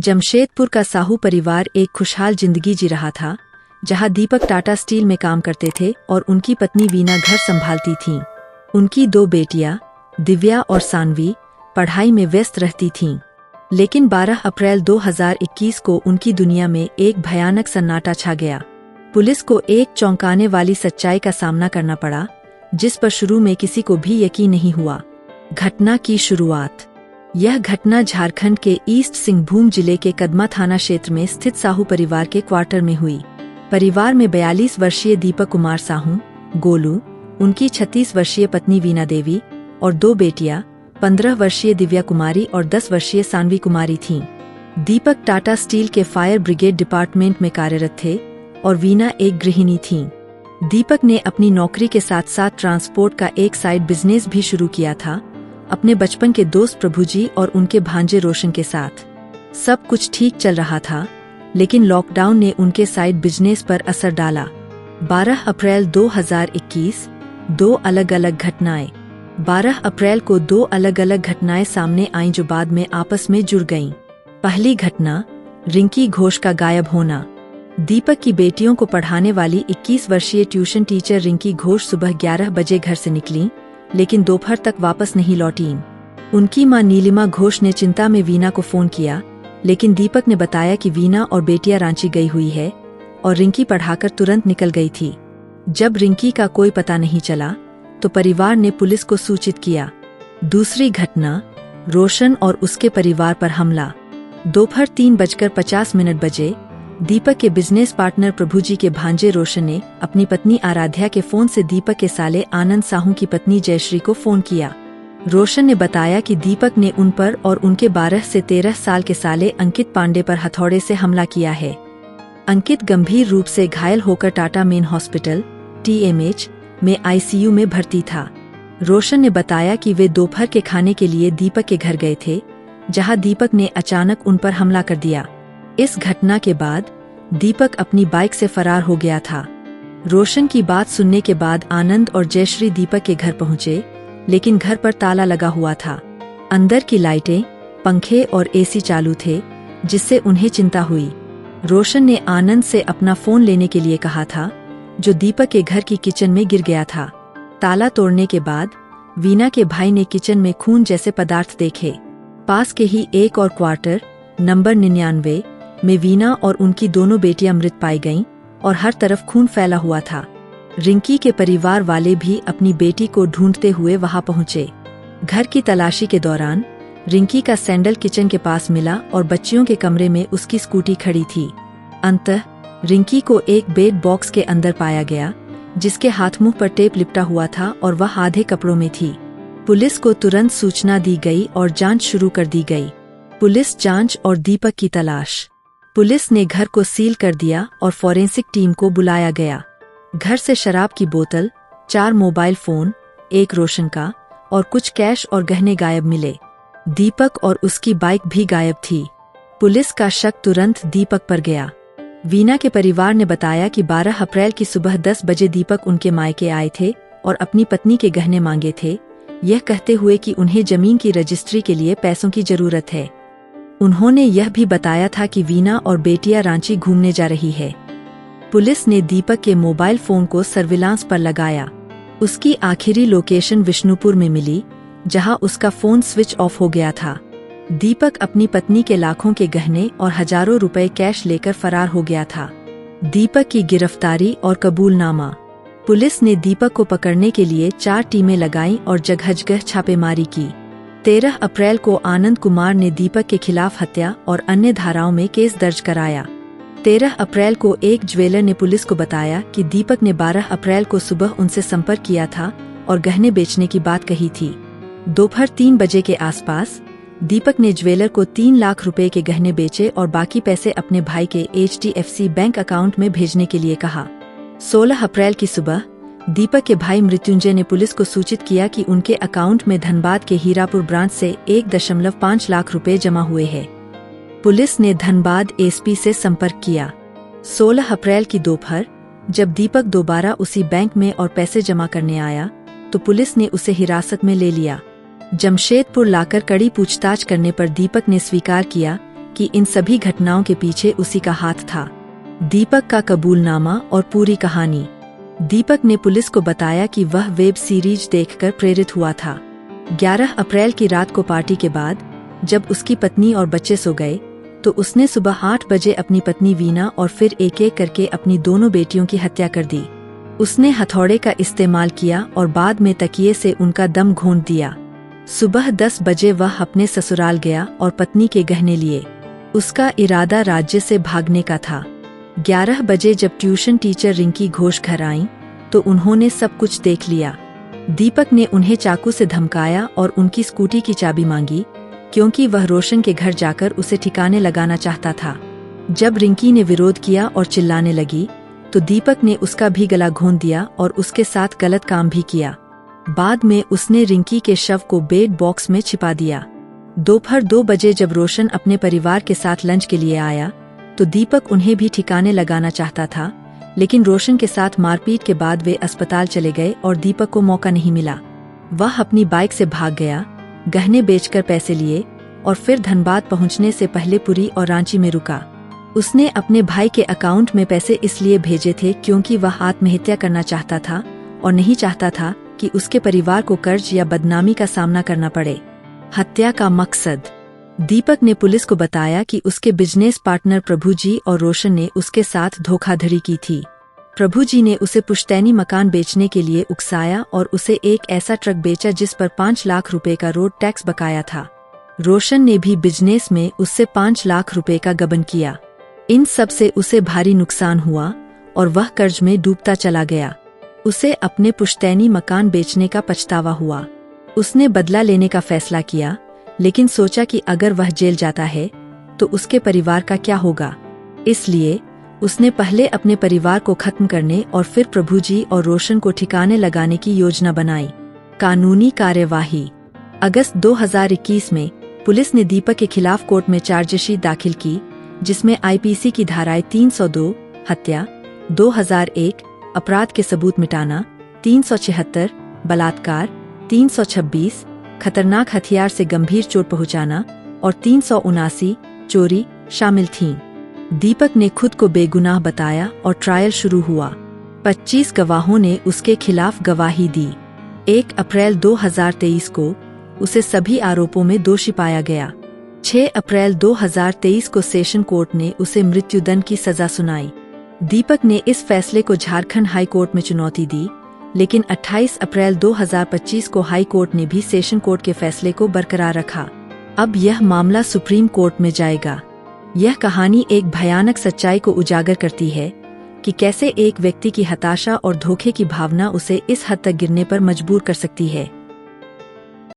जमशेदपुर का साहू परिवार एक खुशहाल जिंदगी जी रहा था, जहां दीपक टाटा स्टील में काम करते थे और उनकी पत्नी वीना घर संभालती थीं। उनकी 2 बेटियां, दिव्या और सानवी, पढ़ाई में व्यस्त रहती थीं। लेकिन 12 अप्रैल 2021 को उनकी दुनिया में एक भयानक सन्नाटा छा गया। पुलिस को एक चौंकाने वाली सच्चाई का सामना करना पड़ा, जिस पर शुरू में किसी को भी यकीन नहीं हुआ। घटना की शुरुआत। यह घटना झारखंड के ईस्ट सिंहभूम जिले के कदमा थाना क्षेत्र में स्थित साहू परिवार के क्वार्टर में हुई। परिवार में 42 वर्षीय दीपक कुमार साहू, गोलू, उनकी 36 वर्षीय पत्नी वीना देवी और 2 बेटियां, 15 वर्षीय दिव्या कुमारी और 10 वर्षीय सानवी कुमारी थीं। दीपक टाटा स्टील के फायर ब्रिगेड डिपार्टमेंट में कार्यरत थे और वीना एक गृहिणी थीं। दीपक ने अपनी नौकरी के साथ साथ ट्रांसपोर्ट का एक साइड बिजनेस भी शुरू किया था, अपने बचपन के दोस्त प्रभुजी और उनके भांजे रोशन के साथ। सब कुछ ठीक चल रहा था, लेकिन लॉकडाउन ने उनके साइड बिजनेस पर असर डाला। 12 अप्रैल 2021, 2 अलग अलग घटनाएं। 12 अप्रैल को 2 अलग अलग घटनाएं सामने आईं जो बाद में आपस में जुड़ गईं। पहली घटना, रिंकी घोष का गायब होना। दीपक की बेटियों को पढ़ाने वाली 21 वर्षीय ट्यूशन टीचर रिंकी घोष सुबह 11 बजे घर से निकलीं, लेकिन दोपहर तक वापस नहीं लौटीं। उनकी मां नीलिमा घोष ने चिंता में वीना को फोन किया, लेकिन दीपक ने बताया कि वीना और बेटियां रांची गई हुई है और रिंकी पढ़ाकर तुरंत निकल गई थी। जब रिंकी का कोई पता नहीं चला, तो परिवार ने पुलिस को सूचित किया। दूसरी घटना, रोशन और उसके परिवार पर हमला। दोपहर 3:50 बजे दीपक के बिजनेस पार्टनर प्रभुजी के भांजे रोशन ने अपनी पत्नी आराध्या के फोन से दीपक के साले आनंद साहू की पत्नी जयश्री को फोन किया। रोशन ने बताया कि दीपक ने उन पर और उनके 12 से 13 साल के साले अंकित पांडे पर हथौड़े से हमला किया है। अंकित गंभीर रूप से घायल होकर टाटा मेन हॉस्पिटल TMH में ICU में भर्ती था। रोशन ने बताया कि वे दोपहर के खाने के लिए दीपक के घर गए थे, जहां दीपक ने अचानक उन पर हमला कर दिया। इस घटना के बाद दीपक अपनी बाइक से फरार हो गया था। रोशन की बात सुनने के बाद आनंद और जयश्री दीपक के घर पहुंचे, लेकिन घर पर ताला लगा हुआ था। अंदर की लाइटें, पंखे और AC चालू थे, जिससे उन्हें चिंता हुई। रोशन ने आनंद से अपना फोन लेने के लिए कहा था, जो दीपक के घर की किचन में गिर गया था। ताला तोड़ने के बाद वीना के भाई ने किचन में खून जैसे पदार्थ देखे। पास के ही एक और क्वार्टर नंबर 99 में वीना और उनकी दोनों बेटियां मृत पाई गईं और हर तरफ खून फैला हुआ था। रिंकी के परिवार वाले भी अपनी बेटी को ढूंढते हुए वहां पहुंचे। घर की तलाशी के दौरान रिंकी का सैंडल किचन के पास मिला और बच्चियों के कमरे में उसकी स्कूटी खड़ी थी। अंततः रिंकी को एक बेड बॉक्स के अंदर पाया गया, जिसके हाथ मुंह पर टेप लिपटा हुआ था और वह आधे कपड़ों में थी। पुलिस को तुरंत सूचना दी गई और जांच शुरू कर दी गई। पुलिस जांच और दीपक की तलाश। पुलिस ने घर को सील कर दिया और फॉरेंसिक टीम को बुलाया गया। घर से शराब की बोतल, 4 मोबाइल फोन, 1 रोशन का और कुछ कैश और गहने गायब मिले। दीपक और उसकी बाइक भी गायब थी। पुलिस का शक तुरंत दीपक पर गया। वीना के परिवार ने बताया कि 12 अप्रैल की सुबह 10 बजे दीपक उनके मायके आए थे और अपनी पत्नी के गहने मांगे थे, यह कहते हुए कि उन्हें जमीन की रजिस्ट्री के लिए पैसों की जरूरत है। उन्होंने यह भी बताया था कि वीना और बेटियां रांची घूमने जा रही है। पुलिस ने दीपक के मोबाइल फोन को सर्विलांस पर लगाया। उसकी आखिरी लोकेशन विष्णुपुर में मिली, जहां उसका फोन स्विच ऑफ हो गया था। दीपक अपनी पत्नी के लाखों के गहने और हजारों रुपए कैश लेकर फरार हो गया था। दीपक की गिरफ्तारी और कबूलनामा। पुलिस ने दीपक को पकड़ने के लिए 4 टीमें लगाईं और जगह-जगह छापेमारी की। 13 अप्रैल को आनंद कुमार ने दीपक के खिलाफ हत्या और अन्य धाराओं में केस दर्ज कराया। 13 अप्रैल को एक ज्वेलर ने पुलिस को बताया कि दीपक ने 12 अप्रैल को सुबह उनसे संपर्क किया था और गहने बेचने की बात कही थी। दोपहर 3 बजे के आसपास दीपक ने ज्वेलर को 3 लाख रुपए के गहने बेचे और बाकी पैसे अपने भाई के HDFC बैंक अकाउंट में भेजने के लिए कहा। 16 अप्रैल की सुबह दीपक के भाई मृत्युंजय ने पुलिस को सूचित किया कि उनके अकाउंट में धनबाद के हीरापुर ब्रांच से 1.5 लाख रुपए जमा हुए हैं। पुलिस ने धनबाद SP से संपर्क किया। 16 अप्रैल की दोपहर जब दीपक दोबारा उसी बैंक में और पैसे जमा करने आया, तो पुलिस ने उसे हिरासत में ले लिया। जमशेदपुर लाकर कड़ी पूछताछ करने पर दीपक ने स्वीकार किया कि इन सभी घटनाओं के पीछे उसी का हाथ था। दीपक का कबूलनामा और पूरी कहानी। दीपक ने पुलिस को बताया कि वह वेब सीरीज देखकर प्रेरित हुआ था। 11 अप्रैल की रात को पार्टी के बाद जब उसकी पत्नी और बच्चे सो गए तो उसने सुबह 8 बजे अपनी पत्नी वीना और फिर एक एक करके अपनी दोनों बेटियों की हत्या कर दी। उसने हथौड़े का इस्तेमाल किया और बाद में तकिए से उनका दम घोंट दिया। सुबह 10 बजे वह अपने ससुराल गया और पत्नी के गहने लिए। उसका इरादा राज्य से भागने का था। 11 बजे जब ट्यूशन टीचर रिंकी घोष घर आईं, तो उन्होंने सब कुछ देख लिया। दीपक ने उन्हें चाकू से धमकाया और उनकी स्कूटी की चाबी मांगी, क्योंकि वह रोशन के घर जाकर उसे ठिकाने लगाना चाहता था। जब रिंकी ने विरोध किया और चिल्लाने लगी, तो दीपक ने उसका भी गला घोंट दिया और उसके साथ गलत काम भी किया। बाद में उसने रिंकी के शव को बेड बॉक्स में छिपा दिया। दोपहर 2 बजे जब रोशन अपने परिवार के साथ लंच के लिए आया, तो दीपक उन्हें भी ठिकाने लगाना चाहता था, लेकिन रोशन के साथ मारपीट के बाद वे अस्पताल चले गए और दीपक को मौका नहीं मिला। वह अपनी बाइक से भाग गया, गहने बेचकर पैसे लिए और फिर धनबाद पहुंचने से पहले पुरी और रांची में रुका। उसने अपने भाई के अकाउंट में पैसे इसलिए भेजे थे क्योंकि वह आत्महत्या करना चाहता था और नहीं चाहता था कि उसके परिवार को कर्ज या बदनामी का सामना करना पड़े। हत्या का मकसद। दीपक ने पुलिस को बताया कि उसके बिजनेस पार्टनर प्रभुजी और रोशन ने उसके साथ धोखाधड़ी की थी। प्रभुजी ने उसे पुश्तैनी मकान बेचने के लिए उकसाया और उसे एक ऐसा ट्रक बेचा जिस पर 5 लाख रुपए का रोड टैक्स बकाया था। रोशन ने भी बिजनेस में उससे 5 लाख रुपए का गबन किया। इन सब से उसे भारी नुकसान हुआ और वह कर्ज में डूबता चला गया। उसे अपने पुश्तैनी मकान बेचने का पछतावा हुआ। उसने बदला लेने का फैसला किया, लेकिन सोचा कि अगर वह जेल जाता है तो उसके परिवार का क्या होगा। इसलिए उसने पहले अपने परिवार को खत्म करने और फिर प्रभुजी और रोशन को ठिकाने लगाने की योजना बनाई। कानूनी कार्यवाही। अगस्त 2021 में पुलिस ने दीपक के खिलाफ कोर्ट में चार्जशीट दाखिल की, जिसमें आईपीसी की धाराएं 302 हत्या, 2001 अपराध के सबूत मिटाना, 376 बलात्कार, 326 खतरनाक हथियार से गंभीर चोट पहुंचाना और 379 चोरी शामिल थीं। दीपक ने खुद को बेगुनाह बताया और ट्रायल शुरू हुआ। 25 गवाहों ने उसके खिलाफ गवाही दी। 1 अप्रैल 2023 को उसे सभी आरोपों में दोषी पाया गया। 6 अप्रैल 2023 को सेशन कोर्ट ने उसे मृत्युदंड की सजा सुनाई। दीपक ने इस फैसले को झारखंड हाई कोर्ट में चुनौती दी, लेकिन 28 अप्रैल 2025 को हाई कोर्ट ने भी सेशन कोर्ट के फैसले को बरकरार रखा। अब यह मामला सुप्रीम कोर्ट में जाएगा। यह कहानी एक भयानक सच्चाई को उजागर करती है कि कैसे एक व्यक्ति की हताशा और धोखे की भावना उसे इस हद तक गिरने पर मजबूर कर सकती है।